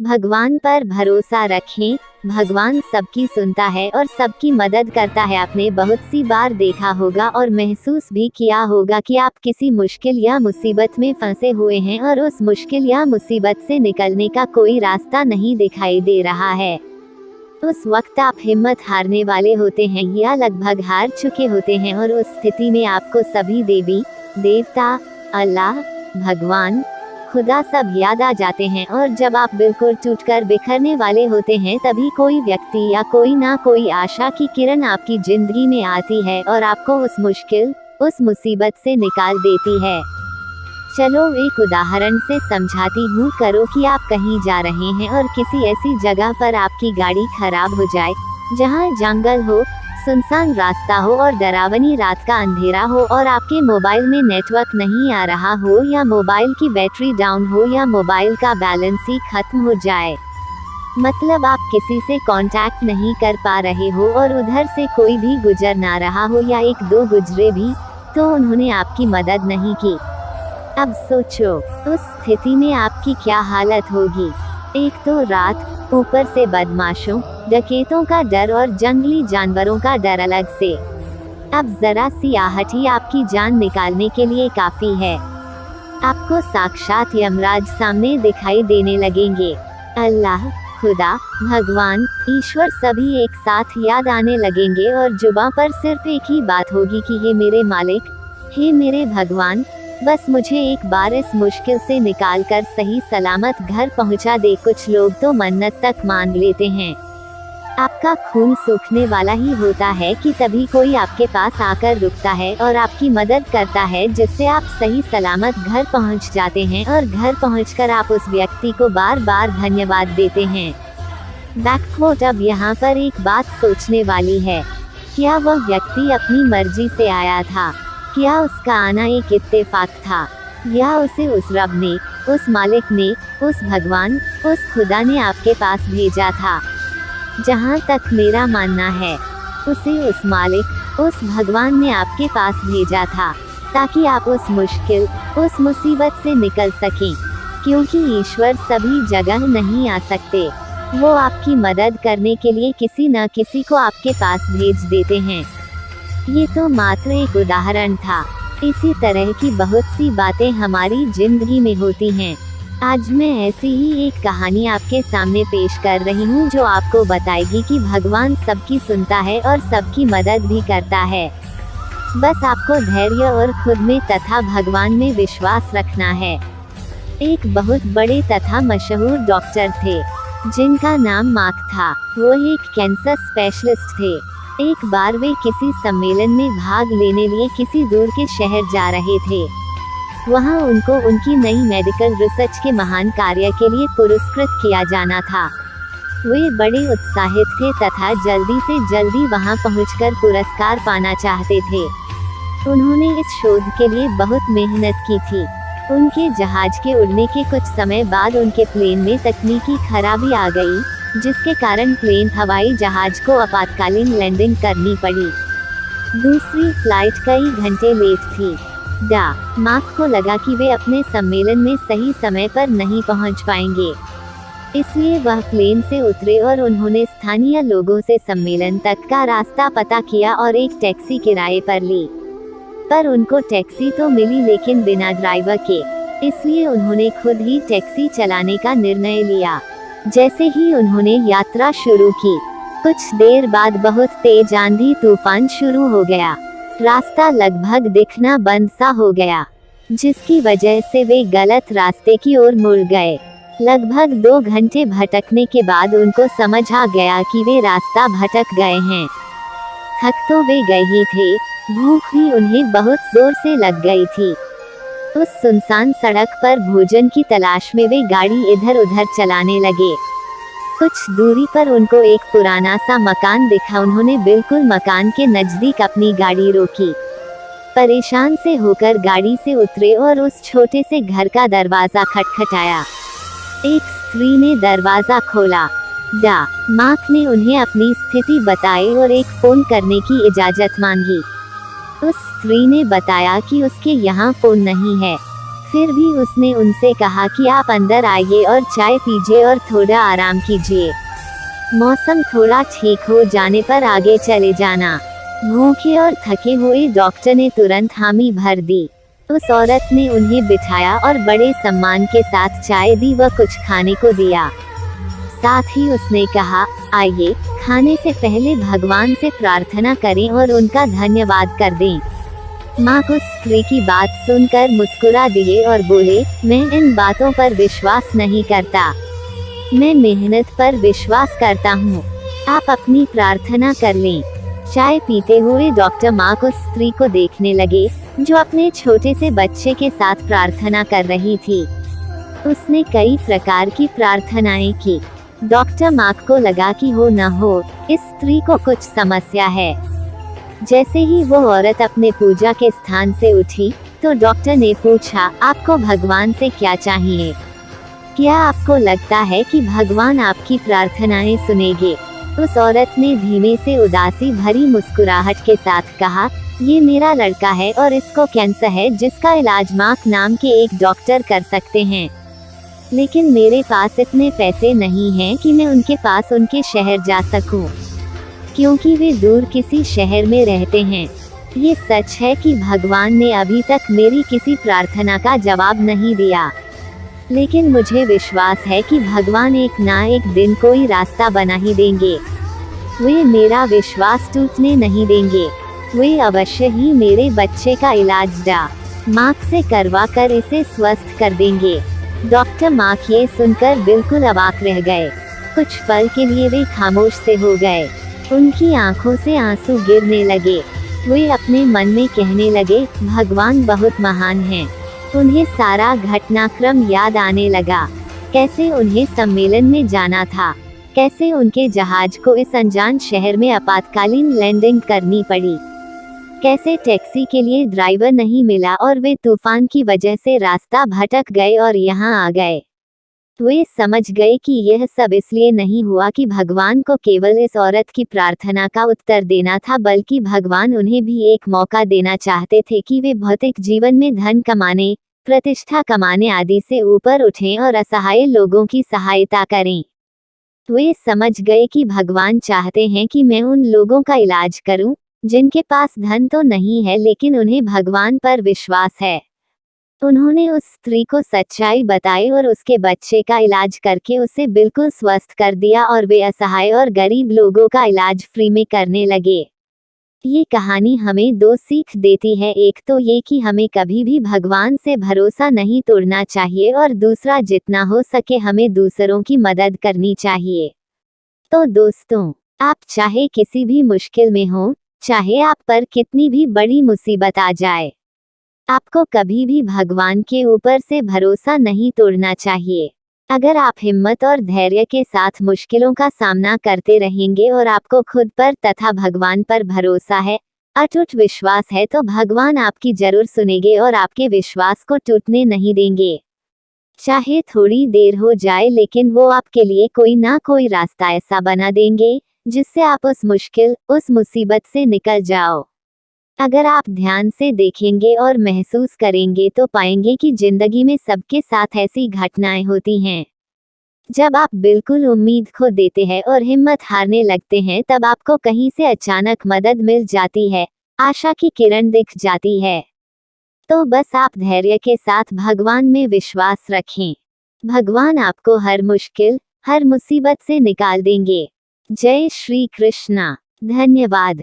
भगवान पर भरोसा रखें, भगवान सबकी सुनता है और सबकी मदद करता है। आपने बहुत सी बार देखा होगा और महसूस भी किया होगा कि आप किसी मुश्किल या मुसीबत में फंसे हुए हैं और उस मुश्किल या मुसीबत से निकलने का कोई रास्ता नहीं दिखाई दे रहा है। उस वक्त आप हिम्मत हारने वाले होते हैं या लगभग हार चुके होते हैं और उस स्थिति में आपको सभी देवी देवता, अल्लाह, भगवान, खुदा सब याद आ जाते हैं। और जब आप बिल्कुल टूटकर बिखरने वाले होते हैं तभी कोई व्यक्ति या कोई ना कोई आशा की किरण आपकी जिंदगी में आती है और आपको उस मुश्किल, उस मुसीबत से निकाल देती है। चलो एक उदाहरण से समझाती हूँ। करो कि आप कहीं जा रहे हैं और किसी ऐसी जगह पर आपकी गाड़ी खराब हो जाए जहाँ जंगल हो, सुनसान रास्ता हो और डरावनी रात का अंधेरा हो और आपके मोबाइल में नेटवर्क नहीं आ रहा हो या मोबाइल की बैटरी डाउन हो या मोबाइल का बैलेंस ही खत्म हो जाए। मतलब आप किसी से कांटेक्ट नहीं कर पा रहे हो और उधर से कोई भी गुजर ना रहा हो या एक दो गुजरे भी तो उन्होंने आपकी मदद नहीं की। अब सोचो उस स्थिति में आपकी क्या हालत होगी। एक तो रात, ऊपर से बदमाशों, डकैतों का डर और जंगली जानवरों का डर अलग से। अब जरा सी आहट ही आपकी जान निकालने के लिए काफी है। आपको साक्षात यमराज सामने दिखाई देने लगेंगे। अल्लाह, खुदा, भगवान, ईश्वर सभी एक साथ याद आने लगेंगे और जुबां पर सिर्फ एक ही बात होगी कि हे मेरे मालिक, हे मेरे भगवान, बस मुझे एक बार इस मुश्किल से निकालकर सही सलामत घर पहुंचा दे। कुछ लोग तो मन्नत तक मांग लेते हैं। आपका खून सूखने वाला ही होता है कि तभी कोई आपके पास आकर रुकता है और आपकी मदद करता है, जिससे आप सही सलामत घर पहुंच जाते हैं और घर पहुंचकर आप उस व्यक्ति को बार बार धन्यवाद देते हैं। बैककोट। अब यहाँ पर एक बात सोचने वाली है, क्या वह व्यक्ति अपनी मर्जी से आया था? क्या उसका आना एक इत्तेफाक था या उसे उस रब ने, उस मालिक ने, उस भगवान, उस खुदा ने आपके पास भेजा था? जहाँ तक मेरा मानना है, उसे उस मालिक, उस भगवान ने आपके पास भेजा था ताकि आप उस मुश्किल, उस मुसीबत से निकल सकें। क्योंकि ईश्वर सभी जगह नहीं आ सकते, वो आपकी मदद करने के लिए किसी न किसी को आपके पास भेज देते हैं। ये तो मात्र एक उदाहरण था। इसी तरह की बहुत सी बातें हमारी जिंदगी में होती हैं। आज मैं ऐसी ही एक कहानी आपके सामने पेश कर रही हूँ जो आपको बताएगी कि भगवान सबकी सुनता है और सबकी मदद भी करता है। बस आपको धैर्य और खुद में तथा भगवान में विश्वास रखना है। एक बहुत बड़े तथा मशहूर डॉक्टर थे जिनका नाम मार्क था। वो एक कैंसर स्पेशलिस्ट थे। एक बार वे किसी सम्मेलन में भाग लेने लिए किसी दूर के शहर जा रहे थे। वहां उनको उनकी नई मेडिकल रिसर्च के महान कार्य के लिए पुरस्कृत किया जाना था। वे बड़े उत्साहित थे तथा जल्दी से जल्दी वहां पहुंचकर पुरस्कार पाना चाहते थे। उन्होंने इस शोध के लिए बहुत मेहनत की थी। उनके जहाज के उड़ने के कुछ समय बाद उनके प्लेन में तकनीकी खराबी आ गई, जिसके कारण प्लेन हवाई जहाज को आपातकालीन लैंडिंग करनी पड़ी। दूसरी फ्लाइट कई घंटे लेट थी। मार्क को लगा कि वे अपने सम्मेलन में सही समय पर नहीं पहुंच पाएंगे, इसलिए वह प्लेन से उतरे और उन्होंने स्थानीय लोगों से सम्मेलन तक का रास्ता पता किया और एक टैक्सी किराए पर ली। पर उनको टैक्सी तो मिली लेकिन बिना ड्राइवर के, इसलिए उन्होंने खुद ही टैक्सी चलाने का निर्णय लिया। जैसे ही उन्होंने यात्रा शुरू की, कुछ देर बाद बहुत तेज आंधी तूफान शुरू हो गया। रास्ता लगभग दिखना बंद सा हो गया, जिसकी वजह से वे गलत रास्ते की ओर मुड़ गए। लगभग 2 घंटे भटकने के बाद उनको समझ आ गया कि वे रास्ता भटक गए हैं। थक तो वे गए ही थे, भूख भी उन्हें बहुत जोर से लग गई थी। उस सुनसान सड़क पर भोजन की तलाश में वे गाड़ी इधर उधर चलाने लगे। कुछ दूरी पर उनको एक पुराना सा मकान दिखा। उन्होंने बिल्कुल मकान के नजदीक अपनी गाड़ी रोकी। परेशान से होकर गाड़ी से उतरे और उस छोटे से घर का दरवाजा खटखटाया। एक स्त्री ने दरवाजा खोला। मार्क ने उन्हें अपनी स्थिति बताई और एक फोन करने की इजाजत मांगी। उस स्त्री ने बताया कि उसके यहाँ फोन नहीं है। फिर भी उसने उनसे कहा कि आप अंदर आइए और चाय पीजिए और थोड़ा आराम कीजिए। मौसम थोड़ा ठीक हो जाने पर आगे चले जाना। भूखे और थके हुए डॉक्टर ने तुरंत हामी भर दी। उस औरत ने उन्हें बिठाया और बड़े सम्मान के साथ चाय दी व कुछ खाने को दिया। साथ ही उसने कहा, आइए, खाने से पहले भगवान से प्रार्थना करें और उनका धन्यवाद कर दें। माँ उस स्त्री की बात सुनकर मुस्कुरा दिए और बोले, मैं इन बातों पर विश्वास नहीं करता, मैं मेहनत पर विश्वास करता हूँ। आप अपनी प्रार्थना कर लें। चाय पीते हुए डॉक्टर मार्क उस स्त्री को देखने लगे जो अपने छोटे से बच्चे के साथ प्रार्थना कर रही थी। उसने कई प्रकार की प्रार्थनाएं की। डॉक्टर मार्क को लगा कि हो न हो इस स्त्री को कुछ समस्या है। जैसे ही वो औरत अपने पूजा के स्थान से उठी तो डॉक्टर ने पूछा, आपको भगवान से क्या चाहिए? क्या आपको लगता है कि भगवान आपकी प्रार्थनाएं सुनेंगे? उस औरत ने धीमे से उदासी भरी मुस्कुराहट के साथ कहा, ये मेरा लड़का है और इसको कैंसर है जिसका इलाज मार्क नाम के एक डॉक्टर कर सकते हैं, लेकिन मेरे पास इतने पैसे नहीं हैं कि मैं उनके पास उनके शहर जा सकूं, क्योंकि वे दूर किसी शहर में रहते हैं। ये सच है कि भगवान ने अभी तक मेरी किसी प्रार्थना का जवाब नहीं दिया, लेकिन मुझे विश्वास है कि भगवान एक ना एक दिन कोई रास्ता बना ही देंगे। वे मेरा विश्वास टूटने नहीं देंगे। वे अवश्य ही मेरे बच्चे का इलाज मार्क से करवा कर इसे स्वस्थ कर देंगे। डॉक्टर मार्क ये सुनकर बिल्कुल अवाक रह गए। कुछ पल के लिए वे खामोश से हो गए। उनकी आंखों से आंसू गिरने लगे। वे अपने मन में कहने लगे, भगवान बहुत महान हैं। उन्हें सारा घटनाक्रम याद आने लगा। कैसे उन्हें सम्मेलन में जाना था, कैसे उनके जहाज को इस अनजान शहर में आपातकालीन लैंडिंग करनी पड़ी, कैसे टैक्सी के लिए ड्राइवर नहीं मिला और वे तूफान की वजह से रास्ता भटक गए और यहाँ आ गए। वे समझ गए कि यह सब इसलिए नहीं हुआ कि भगवान को केवल इस औरत की प्रार्थना का उत्तर देना था, बल्कि भगवान उन्हें भी एक मौका देना चाहते थे कि वे भौतिक जीवन में धन कमाने, प्रतिष्ठा कमाने आदि से ऊपर उठें और असहाय लोगों की सहायता करें। वे समझ गए कि भगवान चाहते हैं कि मैं उन लोगों का इलाज करूं, जिनके पास धन तो नहीं है लेकिन उन्हें भगवान पर विश्वास है। उन्होंने उस स्त्री को सच्चाई बताई और उसके बच्चे का इलाज करके उसे बिल्कुल स्वस्थ कर दिया और वे असहाय और गरीब लोगों का इलाज फ्री में करने लगे। ये कहानी हमें दो सीख देती है, एक तो ये कि हमें कभी भी भगवान से भरोसा नहीं तोड़ना चाहिए और दूसरा जितना हो सके हमें दूसरों की मदद करनी चाहिए। तो दोस्तों, आप चाहे किसी भी मुश्किल में हो, चाहे आप पर कितनी भी बड़ी मुसीबत आ जाए, आपको कभी भी भगवान के ऊपर से भरोसा नहीं तोड़ना चाहिए। अगर आप हिम्मत और धैर्य के साथ मुश्किलों का सामना करते रहेंगे और आपको खुद पर तथा भगवान पर भरोसा है, अटूट विश्वास है, तो भगवान आपकी जरूर सुनेंगे और आपके विश्वास को टूटने नहीं देंगे। चाहे थोड़ी देर हो जाए, लेकिन वो आपके लिए कोई ना कोई रास्ता ऐसा बना देंगे जिससे आप उस मुश्किल, उस मुसीबत से निकल जाओ। अगर आप ध्यान से देखेंगे और महसूस करेंगे तो पाएंगे कि जिंदगी में सबके साथ ऐसी घटनाएं होती हैं। जब आप बिल्कुल उम्मीद खो देते हैं और हिम्मत हारने लगते हैं, तब आपको कहीं से अचानक मदद मिल जाती है, आशा की किरण दिख जाती है। तो बस आप धैर्य के साथ भगवान में विश्वास रखें। भगवान आपको हर मुश्किल, हर मुसीबत से निकाल देंगे। जय श्री कृष्णा। धन्यवाद।